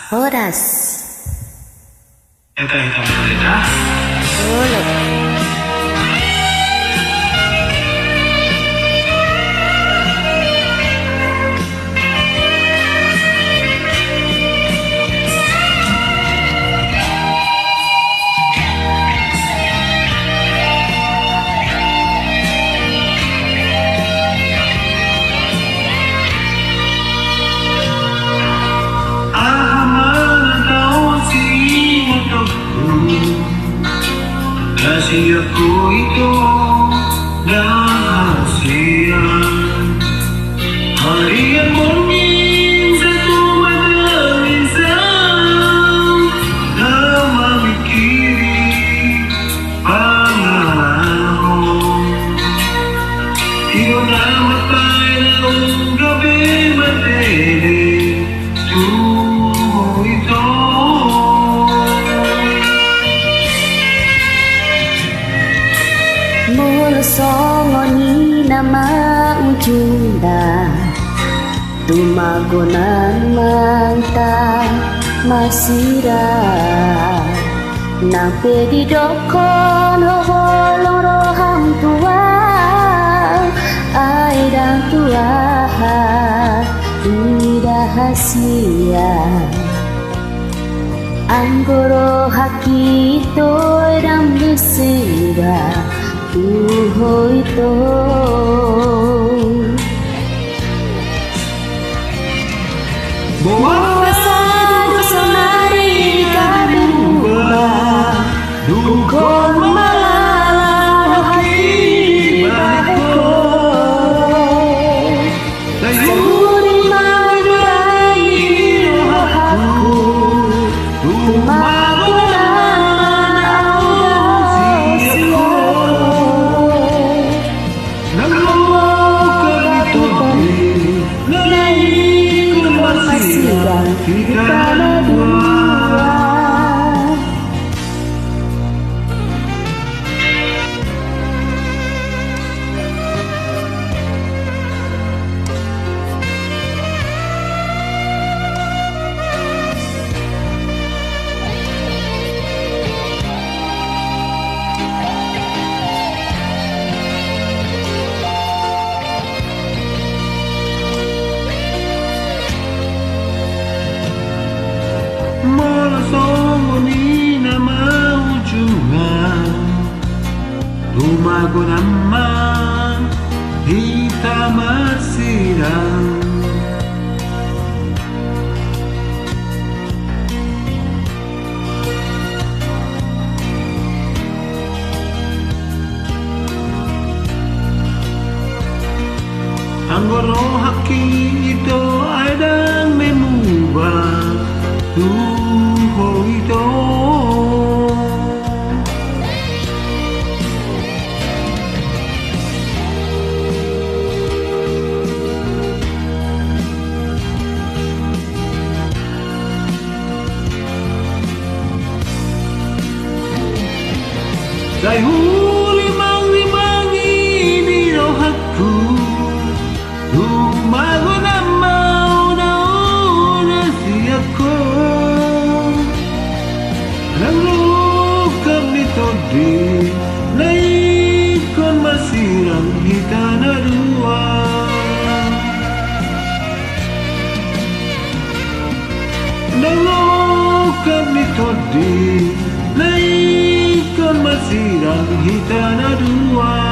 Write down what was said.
Horas. Ito kita. Tulog. Kasih aku itu rahasia. Hari yang mungkin satu menangis lama mikiri pangalaman. Iyo na matay na ang gabi matindi tuho ito. Mula songo ni na maujunda, tumago naman ta masira. Na pedidokon holong roham tua, ay dan tua rahasia. Anggoro haki to dan bersira. Tuho ito Buwasado sa marika berubah Dukon malalaki bahiko Sayuri magbayi rohaku kita berdua. Songo ni na maujungan, tumago naman kita masirang. Ang gorohaki ito ay dang memubah tuho ito. Dahil limang ini rohaku tumago na mauna-una siyako. Nanglukam nito di na ikon masirang kita na dua. Nanglukam nito di na ikon masirang kita na dua.